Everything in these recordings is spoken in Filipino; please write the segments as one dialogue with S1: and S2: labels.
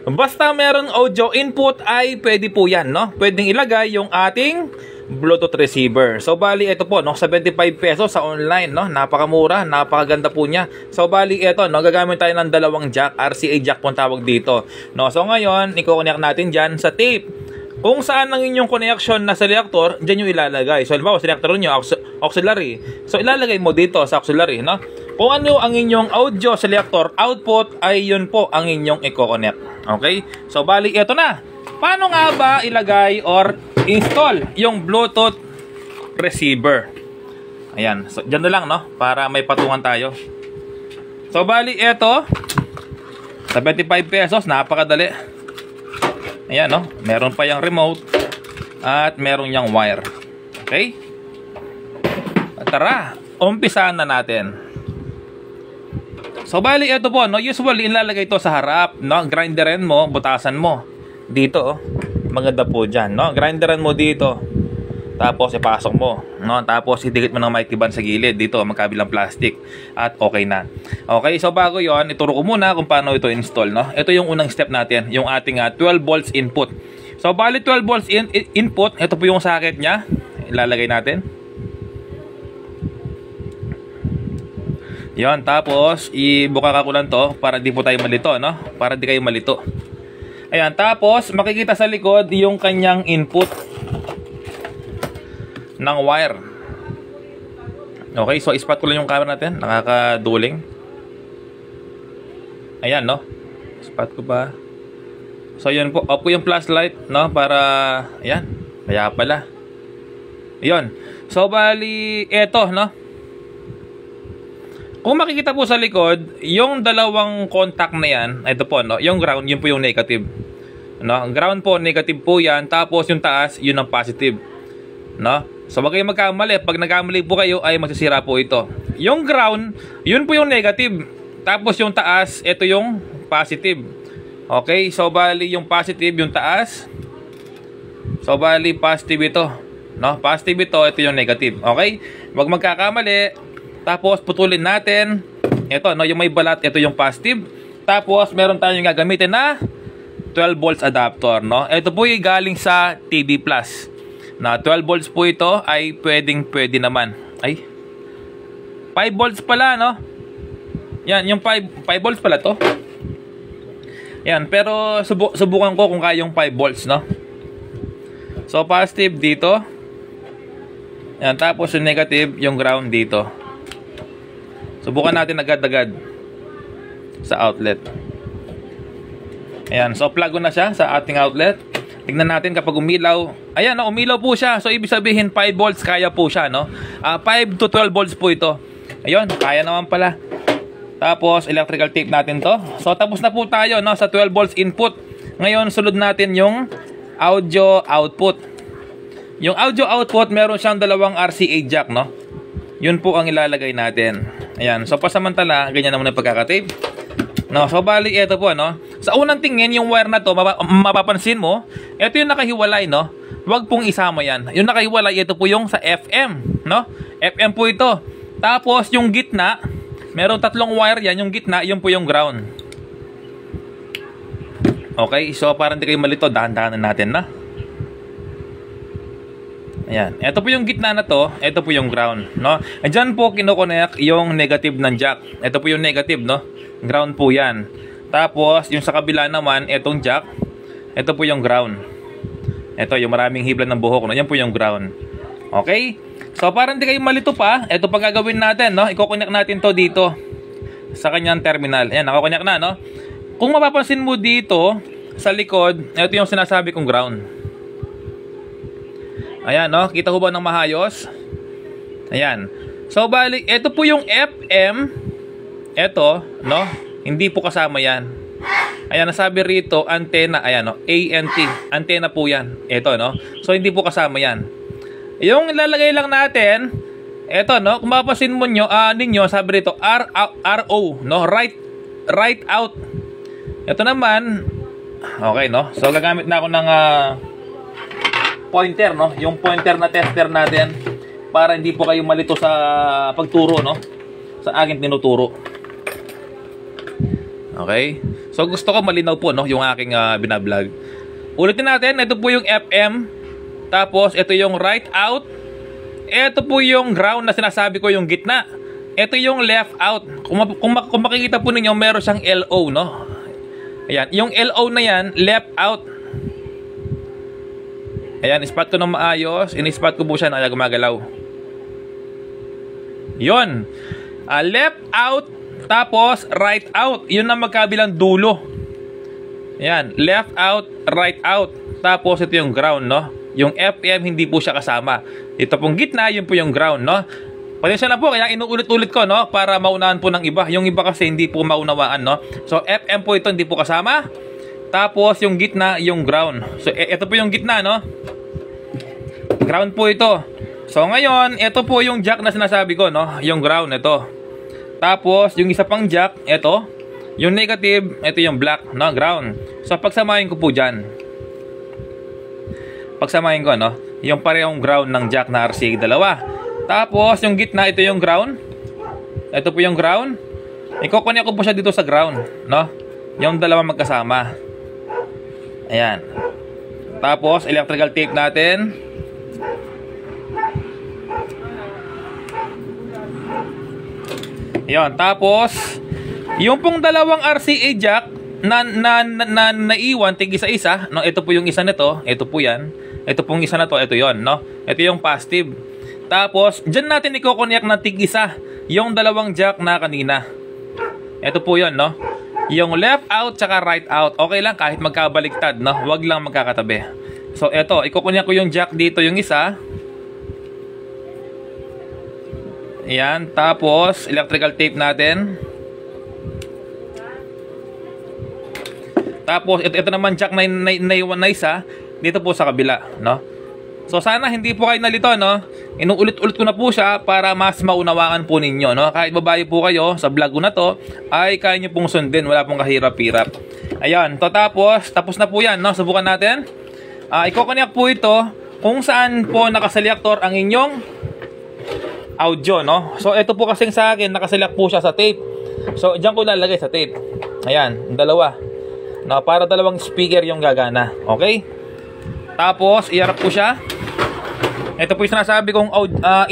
S1: Basta meron audio input ay pwede po yan, no? Pwedeng ilagay yung ating Bluetooth receiver. So bali ito po, no, 75 pesos sa online, no? Napakamura, napakaganda po niya. So bali ito, no, gagamit tayo ng dalawang jack, RCA jack po tawag dito. No, so ngayon, i-connect natin diyan sa tape. Kung saan ang inyong connection na selector, diyan yung ilalagay. So halimbawa, selector niyo auxiliary. So ilalagay mo dito sa auxiliary, no? Kung ano ang inyong audio selector output ay yun po ang inyong i-connect. Okay? So bali ito na. Paano nga ba ilagay or install yung Bluetooth receiver? Ayan. So diyan na lang, no, para may patungan tayo. So bali ito 75 pesos, napakadali. Ayan, no. Meron pa yung remote at meron yung wire. Okay? Tara, umpisahan na natin. So bali ito po, no, usually ilalagay ito sa harap, no, grinderin mo, butasan mo dito, oh. Maganda po diyan, no, grinderin mo dito. Tapos ipasok mo, no, tapos idikit mo ng mic band sa gilid dito, magkabilang plastic at okay na. Okay, so bago 'yon, ituro ko muna kung paano ito install, no. Ito yung unang step natin, yung ating 12 volts input. So bali 12 volts input, ito po yung socket niya. Ilalagay natin. Yon, tapos ibuka ko lang to para di po tayo malito, no? Para di kayo malito. Ayan, tapos makikita sa likod yung kanyang input ng wire. Okay, so ispat ko lang yung camera natin, nakakaduling. Ayan, no? Ispat ko pa. So yun po, opo yung flashlight, no? Para, ayan, kaya pala. Yon. So bali, eto, no? Kung makikita po sa likod, yung dalawang contact na yan, ito po, no, yung ground, yun po yung negative. No, ground po, negative po yan, tapos yung taas, yun ang positive. No? So wag kayong magkamali, pag nagkamali po kayo ay masisira po ito. Yung ground, yun po yung negative, tapos yung taas, ito yung positive. Okay, so bali yung positive, yung taas. So bali positive ito. No, positive ito yung negative. Okay? Wag magkakamali. Tapos putulin natin. Ito, no, yung may balat, ito yung positive. Tapos meron tayong gagamitin na 12 volts adapter, no. Ito po yung galing sa TV Plus. Na 12 volts po ito ay pwede naman. Ay. 5 volts pala, no. Yan, yung 5 volts pala to. Yan, pero subukan ko kung kaya yung 5 volts, no. So positive dito. Yan, tapos yung negative, yung ground dito. Subukan natin agad-agad sa outlet. Ayan, so plug na siya sa ating outlet. Tingnan natin kapag umilaw. Ayan, no, umilaw po siya. So ibig sabihin 5 volts kaya po siya, no? 5 to 12 volts po ito. Ayun, kaya naman pala. Tapos electrical tape natin to. So tapos na po tayo, no, sa 12 volts input. Ngayon sunod natin yung audio output. Yung audio output, meron siyang dalawang RCA jack, no? Yun po ang ilalagay natin. Ayan. So, pasamantala, ganyan naman ang pagkakatape. No, so, bali, ito po, no? Sa unang tingin, yung wire na to, mapapansin mo, ito yung nakahiwalay, no? Huwag pong isama yan. Yung nakahiwalay, ito po yung sa FM, no? FM po ito. Tapos, yung gitna, meron tatlong wire yan. Yung gitna, yun po yung ground. Okay? So, parang hindi kayo malito, dahan-dahanan natin, na? Ayan. Ito po yung gitna na to. Ito po yung ground, no? Diyan po kinokonek yung negative ng jack. Ito po yung negative, no? Ground po yan. Tapos, yung sa kabila naman, itong jack. Ito po yung ground. Ito, yung maraming hibla ng buhok, no? Yan po yung ground. Okay? So, para hindi kayo malito pa, ito pa gagawin natin, no? Iko-connect natin to dito sa kanyang terminal. Ayan, nakakonect na, no? Kung mapapansin mo dito, sa likod, ito yung sinasabi kong ground. Ayan, no? Kita ko ba ng mahayos? Ayan. So, balik, ito po yung FM. Ito, no? Hindi po kasama yan. Ayan, nasabi rito, antenna. Ayan, no? ANT. Antenna po yan. Ito, no? So, hindi po kasama yan. Yung ilalagay lang natin, ito, no? Kung mapapansin mo ninyo, sabi rito, RO, no? Right out. Ito naman, okay, no? So, gagamit na ako ng pointer, no? Yung pointer na tester natin para hindi po kayo malito sa pagturo, no? Sa akin tinuturo. Okay? So gusto ko malinaw po, no, yung aking binablog. Ulitin natin, ito po yung FM. Tapos ito yung right out. Ito po yung ground na sinasabi ko, yung gitna. Ito yung left out. Kung makikita po ninyo, meron siyang LO, no? Ayan, yung LO na yan, left out. Ayan, spot ko ng maayos. In-spot ko po siya na gumagalaw. Yun. Left out, tapos right out. Yun ang magkabilang dulo. Ayan, left out, right out. Tapos ito yung ground, no? Yung FM hindi po siya kasama. Ito pong gitna, yun po yung ground, no? Pasensya na po, kaya inuulit-ulit ko, no? Para maunahan po ng iba. Yung iba kasi hindi po maunawaan, no? So, FM po ito, hindi po kasama. Tapos, yung gitna, yung ground. So, ito po yung gitna, no? Ground po ito. So, ngayon, ito po yung jack na sinasabi ko, no? Yung ground, ito. Tapos, yung isa pang jack, ito. Yung negative, ito yung black, no? Ground. So, pagsamahin ko po dyan. Pagsamahin ko, no? Yung parehong ground ng jack na RCA dalawa. Tapos, yung gitna, ito yung ground. Ito po yung ground. Ikukunya ko po siya dito sa ground, no? Yung dalawa magkasama. Ayan. Tapos, electrical tape natin. Ayan. Tapos, yung pong dalawang RCA jack na naiwan, tig isa-isa, no? Ito po yung isa nito. Ito po yan. Ito pong isa na to. Ito yon, no? Ito yung positive. Tapos, dyan natin ikukonyak na tig-isa yung dalawang jack na kanina. Ito po yun, no? Yung left out tsaka right out. Okay lang kahit magkabaliktad, no? Huwag lang magkakatabi. So, ito. Ikukonyak ko yung jack dito yung isa. Ayan. Tapos, electrical tape natin. Tapos, ito naman jack na naiwan na isa. Dito po sa kabila, no? So sana hindi po kayo nalito, no? Inuulit-ulit ko na po siya para mas maunawaan po ninyo, no? Kahit babae po kayo sa vlog ko na to, ay kaya nyo pong sundin, wala pong kahirap-hirap. Ayan, to tapos na po yan, no? Subukan natin. Iko-connect po ito kung saan po nakaselektor ang inyong audio, no? So ito po kasing sa akin, nakaselect po siya sa tape. So diyan ko lalagay sa tape. Ayan, dalawa. No, para dalawang speaker yung gagana. Okay? Tapos, iharap ko siya. Ito po yung sinasabi kong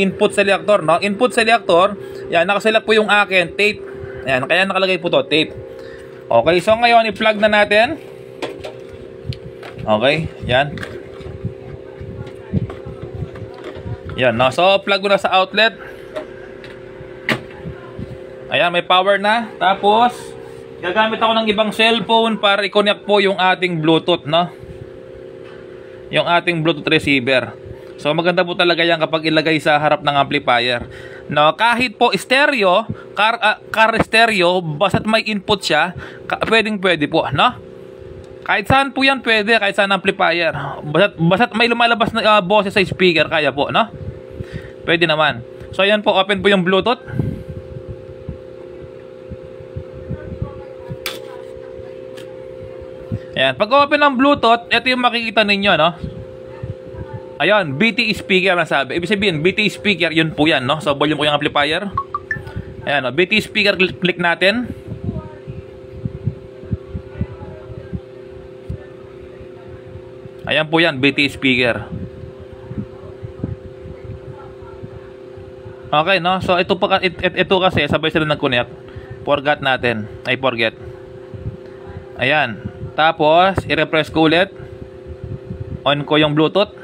S1: input selector, no? Input selector, yan, nakaselect po yung akin, tape. Ayan, kaya nakalagay po to, tape. Okay, so ngayon, i-plug na natin. Okay, yan. Yan, no? So, plug ko na sa outlet. Ayan, may power na. Tapos, gagamit ako ng ibang cellphone para i-connect po yung ating Bluetooth, no? Yung ating Bluetooth receiver. So maganda po talaga yan kapag ilagay sa harap ng amplifier. No, kahit po stereo, car stereo, basta't may input siya, pwede po, no? Kahit saan po yan pwede, kahit saan amplifier. Basta't may lumalabas na boses sa speaker, kaya po, no? Pwede naman. So ayan po, open po yung Bluetooth. Ayan, pag open ng Bluetooth, ito yung makikita ninyo, no? Ayan, BT speaker na sabi. Ibig sabihin, BT speaker, yun po yan, no? So, volume ko yung amplifier. Ayan, no? BT speaker, click natin. Ayan po yan, BT speaker. Okay, no? So, ito kasi, sabay sila nag-connect. Forgot natin. Ay, forget. Ayan. Tapos, i-refresh ko ulit. On ko yung Bluetooth.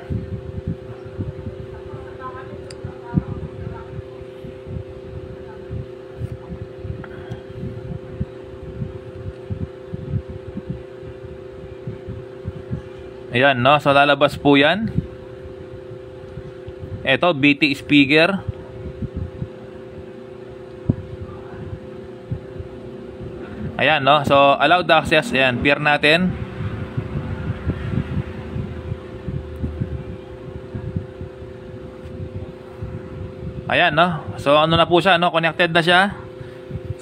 S1: Ayan, no? So, lalabas po yan. Ito, BT speaker. Ayan, no? So, allowed access. Ayan, pair natin. Ayan, no? So, ano na po siya, no? Connected na siya.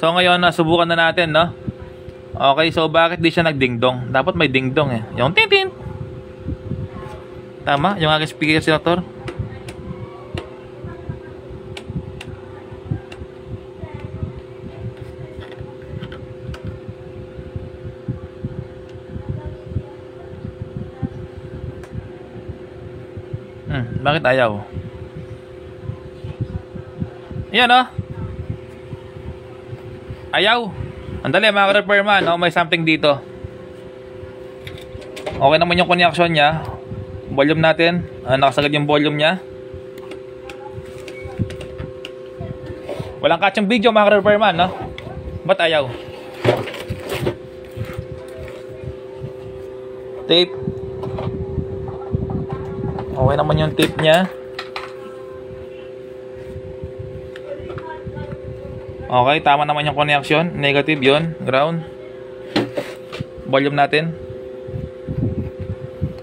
S1: So, ngayon, subukan na natin, no? Okay, so, bakit di siya nagdingdong? Dapat may dingdong, eh. Yung tin-tin. Tama? Yung aking speaker selector. Bakit ayaw? Yan oh. Ayaw. Andali mga ka-repairman, no? May something dito. Okay naman yung connection niya. Volume natin. Nakasagad yung volume niya. Walang catch yung video mga ka-repairman, no? Ba't ayaw? Tape. Okay naman yung tape niya. Okay, tama naman yung connection. Negative yun, ground. Volume natin.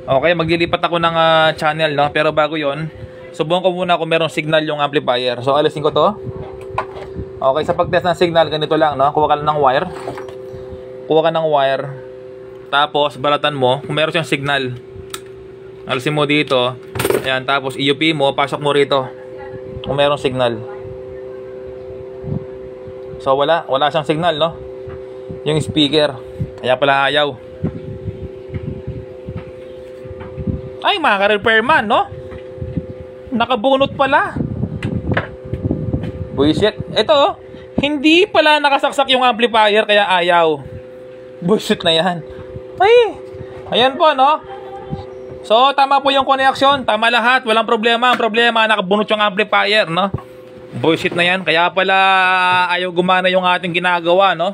S1: Okay, maglilipat ako ng channel, no? Pero bago yon, subukan ko muna kung merong signal yung amplifier. So, alisin ko to. Okay, sa pag-test ng signal, ganito lang, no? Kuha ka lang ng wire. Kuha ka ng wire. Tapos, balatan mo kung meron siyang signal. Alisin mo dito. Ayan, tapos i-UP mo, pasok mo rito. Kung merong signal. So, wala siyang signal, no? Yung speaker. Kaya pala ayaw. Ay, mga ka-repairman, no? Nakabunot pala. Bullshit. Ito, oh. Hindi pala nakasaksak yung amplifier, kaya ayaw. Bullshit na yan. Ay, ayan po, no? So, tama po yung connection. Tama lahat. Walang problema. Ang problema, nakabunot yung amplifier, no? Bullshit na yan. Kaya pala ayaw gumana yung ating ginagawa, no?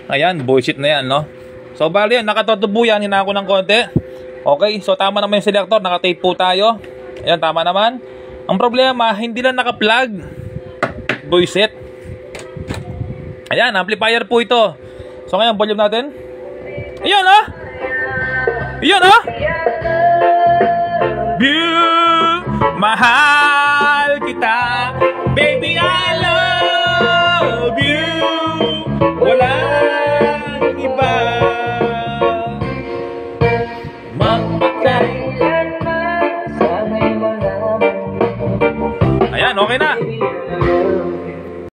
S1: Ayan, bullshit na yan, no? So, bali yan. Nakatutubo yan. Hinaan ko ng konti. Okay, so tama naman yung selector. Naka-tape po tayo. Ayan, tama naman. Ang problema, hindi lang naka-plug. Bullshit. Ayan, amplifier po ito. So, ngayon, volume natin. Ayan, ah! Ayan, ah! Mahal kita, baby, I love you. Walang iba. Ayan, okay na.